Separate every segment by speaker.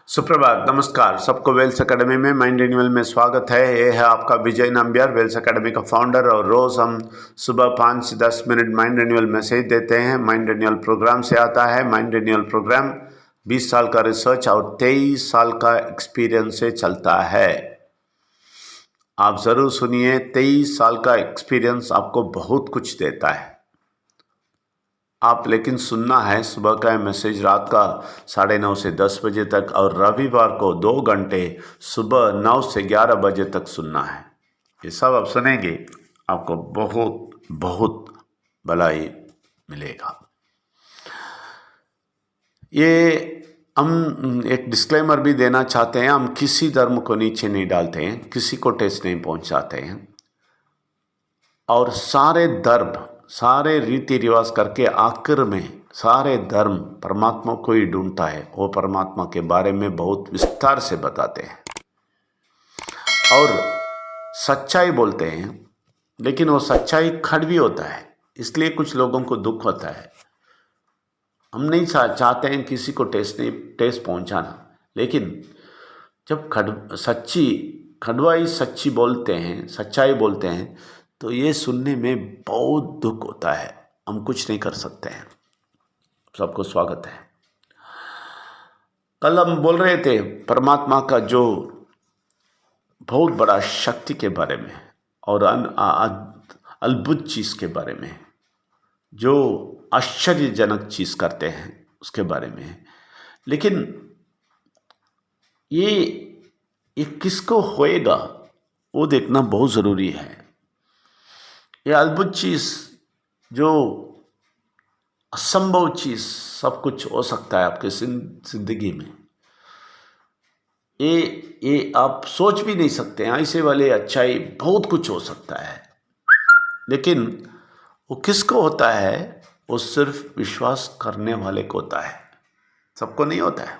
Speaker 1: सुप्रभात, नमस्कार सबको वेल्स एकेडमी में माइंड रिन्यूअल में स्वागत है। ये है आपका विजय नंबियार, वेल्स एकेडमी का फाउंडर। और रोज़ हम सुबह 5 से 10 मिनट माइंड रिन्यूअल मैसेज देते हैं। माइंड रिन्यूअल प्रोग्राम से आता है। माइंड रिन्यूअल प्रोग्राम 20 साल का रिसर्च और 23 साल का एक्सपीरियंस से चलता है। आप ज़रूर सुनिए, 23 साल का एक्सपीरियंस आपको बहुत कुछ देता है। आप लेकिन सुनना है सुबह का मैसेज रात का 9:30 से 10 बजे तक, और रविवार को 2 घंटे सुबह 9 से 11 बजे तक सुनना है। ये सब आप सुनेंगे, आपको बहुत बहुत भलाई मिलेगा। ये हम एक डिस्क्लेमर भी देना चाहते हैं, हम किसी धर्म को नीचे नहीं डालते हैं, किसी को ठेस नहीं पहुंचाते हैं। और सारे धर्म, सारे रीति रिवाज करके आखिर में सारे धर्म परमात्मा को ही ढूंढता है। वो परमात्मा के बारे में बहुत विस्तार से बताते हैं और सच्चाई बोलते हैं, लेकिन वो सच्चाई कड़वी होता है, इसलिए कुछ लोगों को दुख होता है। हम नहीं चाहते हैं किसी को ठेस पहुंचाना, लेकिन जब खड़वाई सच्ची बोलते हैं, सच्चाई बोलते हैं, तो ये सुनने में बहुत दुख होता है। हम कुछ नहीं कर सकते हैं। सबको स्वागत है। कल हम बोल रहे थे परमात्मा का जो बहुत बड़ा शक्ति के बारे में और अद्भुत चीज़ के बारे में, जो आश्चर्यजनक चीज़ करते हैं उसके बारे में। लेकिन ये किसको होएगा वो देखना बहुत ज़रूरी है। ये अद्भुत चीज़, जो असंभव चीज़, सब कुछ हो सकता है आपके जिंदगी में। ये आप सोच भी नहीं सकते हैं। ऐसे वाले अच्छाई बहुत कुछ हो सकता है, लेकिन वो किसको होता है? वो सिर्फ विश्वास करने वाले को होता है, सबको नहीं होता है।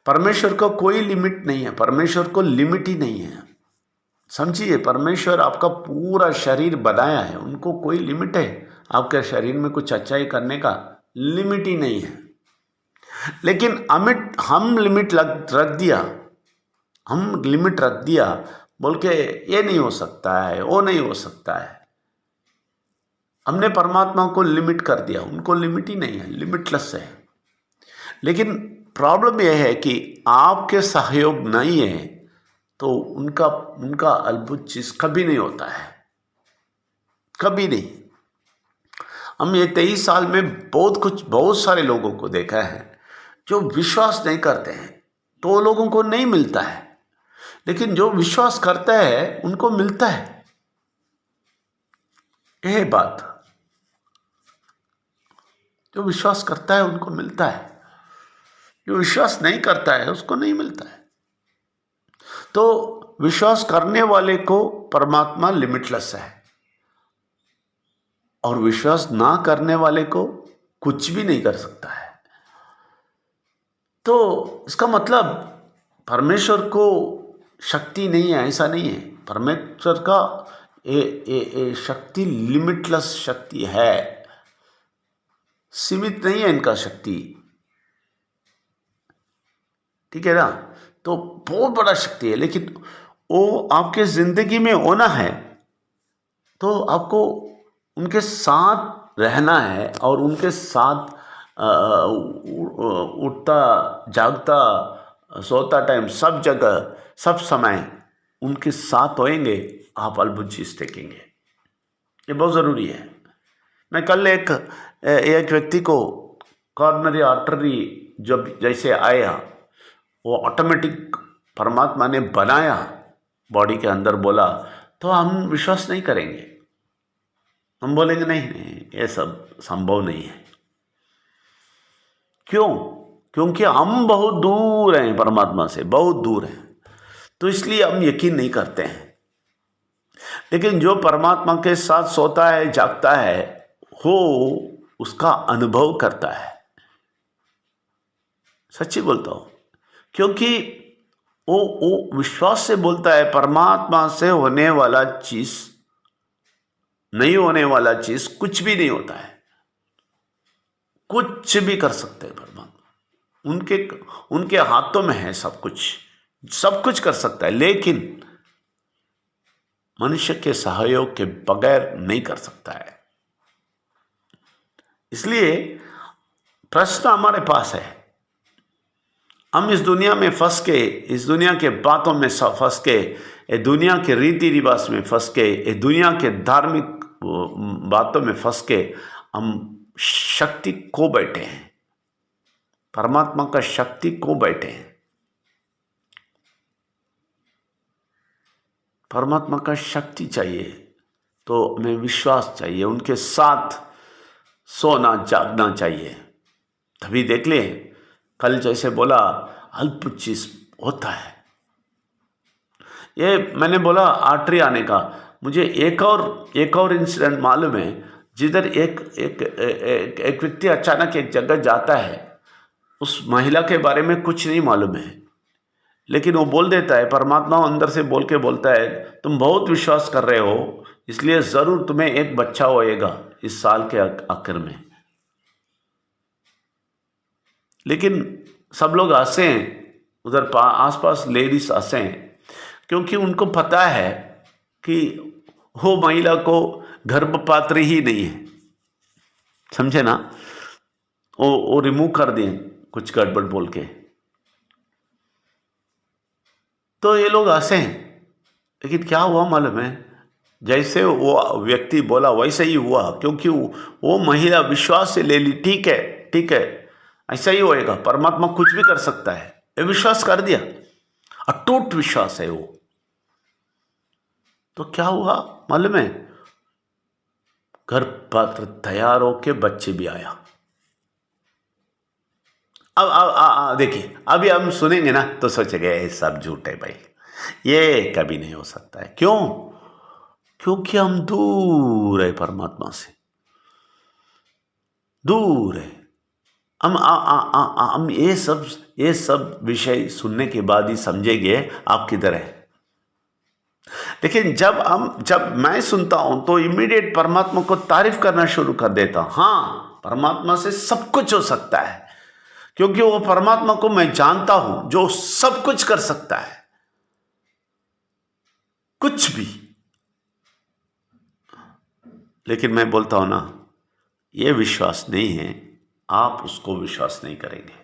Speaker 1: परमेश्वर को कोई लिमिट नहीं है, परमेश्वर को लिमिट ही नहीं है। समझिए, परमेश्वर आपका पूरा शरीर बनाया है, उनको कोई लिमिट है? आपके शरीर में कुछ अच्छाई करने का लिमिट ही नहीं है। लेकिन हम लिमिट रख दिया बोल के ये नहीं हो सकता है, वो नहीं हो सकता है। हमने परमात्मा को लिमिट कर दिया, उनको लिमिट ही नहीं है, लिमिटलेस है। लेकिन प्रॉब्लम यह है कि आपके सहयोग नहीं है तो उनका अद्भुत चीज़ कभी नहीं होता है, कभी नहीं। हम ये 23 साल में बहुत सारे लोगों को देखा है जो विश्वास नहीं करते हैं, तो वो लोगों को नहीं मिलता है। लेकिन जो विश्वास करता है उनको मिलता है। यह बात, जो विश्वास करता है उनको मिलता है, जो विश्वास नहीं करता है उसको नहीं मिलता है। तो विश्वास करने वाले को परमात्मा लिमिटलेस है, और विश्वास ना करने वाले को कुछ भी नहीं कर सकता है। तो इसका मतलब परमेश्वर को शक्ति नहीं है, ऐसा नहीं है। परमेश्वर का ये शक्ति लिमिटलेस शक्ति है, सीमित नहीं है इनका शक्ति, ठीक है ना? तो बहुत बड़ा शक्ति है, लेकिन वो आपके जिंदगी में होना है तो आपको उनके साथ रहना है, और उनके साथ उठता जागता सोता टाइम सब जगह सब समय उनके साथ होएंगे, आप अद्भुत चीज़ देखेंगे। ये बहुत ज़रूरी है। मैं कल एक व्यक्ति को कॉर्नरी आर्टरी जब जैसे आया, वो ऑटोमेटिक परमात्मा ने बनाया बॉडी के अंदर, बोला तो हम विश्वास नहीं करेंगे। हम बोलेंगे नहीं, ये सब संभव नहीं है। क्यों? क्योंकि हम बहुत दूर हैं परमात्मा से, बहुत दूर हैं, तो इसलिए हम यकीन नहीं करते हैं। लेकिन जो परमात्मा के साथ सोता है जागता है, वो उसका अनुभव करता है। सच्ची बोलता हूं, क्योंकि वो विश्वास से बोलता है। परमात्मा से होने वाला चीज, नहीं होने वाला चीज कुछ भी नहीं होता है। कुछ भी कर सकते हैं परमात्मा, उनके उनके हाथों में है सब कुछ कर सकता है, लेकिन मनुष्य के सहयोग के बगैर नहीं कर सकता है। इसलिए प्रश्न हमारे पास है, हम इस दुनिया में फंस के, इस दुनिया के बातों में फंस के, ये दुनिया के रीति रिवाज में फंस के, ये दुनिया के धार्मिक बातों में फंस के हम शक्ति खो बैठे हैं, परमात्मा का शक्ति खो बैठे हैं। परमात्मा का शक्ति चाहिए तो हमें विश्वास चाहिए, उनके साथ सोना जागना चाहिए। तभी देख ले, कल जैसे बोला अल्प चीज होता है। ये मैंने बोला आर्टरी आने का, मुझे एक और इंसिडेंट मालूम है, जिधर एक व्यक्ति अचानक एक जगह जाता है, उस महिला के बारे में कुछ नहीं मालूम है, लेकिन वो बोल देता है, परमात्मा अंदर से बोल के बोलता है, तुम बहुत विश्वास कर रहे हो, इसलिए जरूर तुम्हें एक बच्चा होएगा इस साल के आखिर में। लेकिन सब लोग हंसे हैं, उधर आसपास लेडीज हंसे हैं, क्योंकि उनको पता है कि वो महिला को गर्भपात्र ही नहीं है, समझे ना। वो रिमूव कर दिए कुछ गड़बड़ बोल के, तो ये लोग हंसे हैं। लेकिन क्या हुआ मालूम है, जैसे वो व्यक्ति बोला वैसे ही हुआ, क्योंकि वो महिला विश्वास से ले ली, ठीक है ऐसा ही होएगा, परमात्मा कुछ भी कर सकता है, ये विश्वास कर दिया, अटूट विश्वास है वो। तो क्या हुआ मालूम है, गर्भपात्र तैयार होके बच्चे भी आया। अब देखिए, अभी हम सुनेंगे ना तो सोचेंगे ये सब झूठ है भाई, ये कभी नहीं हो सकता है। क्यों? क्योंकि हम दूर है परमात्मा से, दूर है। हम ये सब विषय सुनने के बाद ही समझेंगे आप किधर है। लेकिन जब मैं सुनता हूं तो इमीडिएट परमात्मा को तारीफ करना शुरू कर देता हूं। हाँ, परमात्मा से सब कुछ हो सकता है, क्योंकि वो परमात्मा को मैं जानता हूं जो सब कुछ कर सकता है, कुछ भी। लेकिन मैं बोलता हूं ना, ये विश्वास नहीं है, आप उसको विश्वास नहीं करेंगे।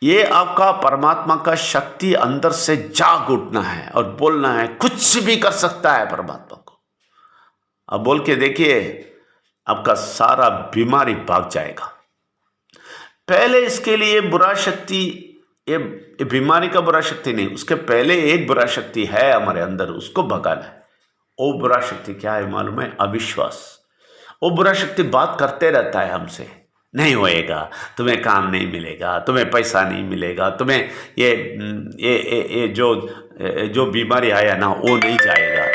Speaker 1: ये आपका परमात्मा का शक्ति अंदर से जाग उठना है और बोलना है, कुछ भी कर सकता है परमात्मा को। अब बोल के देखिए, आपका सारा बीमारी भाग जाएगा। पहले इसके लिए बुरा शक्ति, ये बीमारी का बुरा शक्ति नहीं, उसके पहले एक बुरा शक्ति है हमारे अंदर, उसको भगाना है। वो बुरा शक्ति क्या है मालूम है? अविश्वास। वो बुरा शक्ति बात करते रहता है हमसे, नहीं होएगा, तुम्हें काम नहीं मिलेगा, तुम्हें पैसा नहीं मिलेगा, तुम्हें ये जो बीमारी आया ना वो नहीं जाएगा,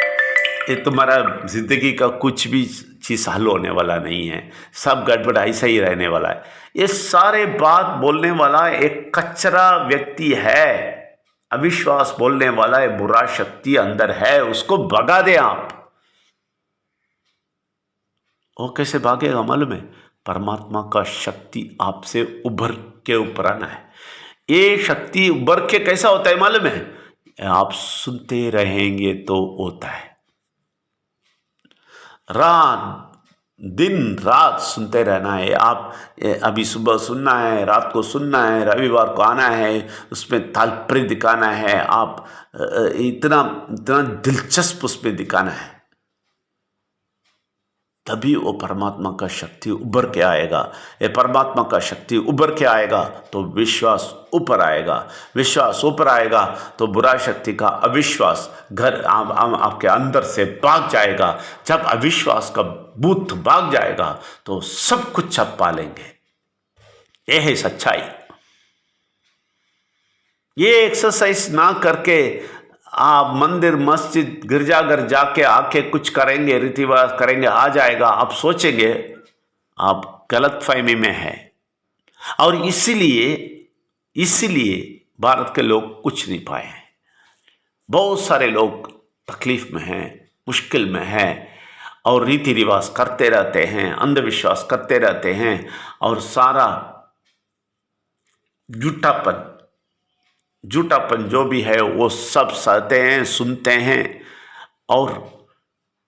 Speaker 1: ये तुम्हारा जिंदगी का कुछ भी चीज़ हल होने वाला नहीं है, सब गड़बड़ ऐसा ही रहने वाला है। ये सारे बात बोलने वाला एक कचरा व्यक्ति है, अविश्वास बोलने वाला एक बुरा शक्ति अंदर है, उसको भगा दे आप। वो कैसे भागेगा मालूम है? परमात्मा का शक्ति आपसे उभर के ऊपर आना है। ये शक्ति उभर के कैसा होता है मालूम है? आप सुनते रहेंगे तो होता है। दिन रात सुनते रहना है। आप अभी सुबह सुनना है, रात को सुनना है, रविवार को आना है, उसमें तात्पर्य दिखाना है, आप इतना दिलचस्प उसमें दिखाना है, तभी वो परमात्मा का शक्ति उभर के आएगा। ये परमात्मा का शक्ति उभर के आएगा तो विश्वास ऊपर आएगा, विश्वास ऊपर आएगा तो बुरा शक्ति का अविश्वास घर आपके अंदर से भाग जाएगा। जब अविश्वास का भूत भाग जाएगा तो सब कुछ आप पालेंगे। ये है सच्चाई। ये एक्सरसाइज ना करके आप मंदिर मस्जिद गिरजाघर जाके आके कुछ करेंगे, रीति रिवाज करेंगे, आ जाएगा, आप सोचेंगे आप गलतफहमी में है। और इसीलिए भारत के लोग कुछ नहीं पाए हैं। बहुत सारे लोग तकलीफ में हैं, मुश्किल में हैं, और रीति रिवाज करते रहते हैं, अंधविश्वास करते रहते हैं, और सारा झूठापन जो भी है वो सब सहते हैं, सुनते हैं और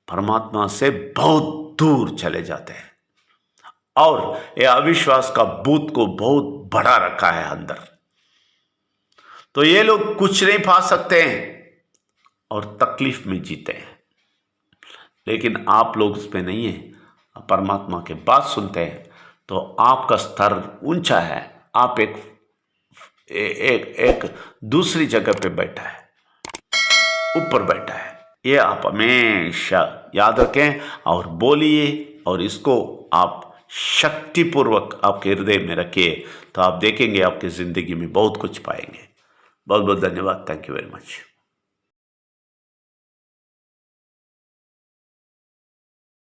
Speaker 1: परमात्मा से बहुत दूर चले जाते हैं। और ये अविश्वास का भूत को बहुत बढ़ा रखा है अंदर। तो ये लोग कुछ नहीं पा सकते हैं और तकलीफ में जीते हैं। लेकिन आप लोग उस पे नहीं है, परमात्मा के बात सुनते हैं तो आपका स्तर ऊंचा है। आप एक दूसरी जगह पे बैठा है, ऊपर बैठा है। ये आप हमेशा याद रखें और बोलिए, और इसको आप शक्तिपूर्वक आपके हृदय में रखिए, तो आप देखेंगे आपकी ज़िंदगी में बहुत कुछ पाएंगे। बहुत बहुत धन्यवाद। Thank you very much.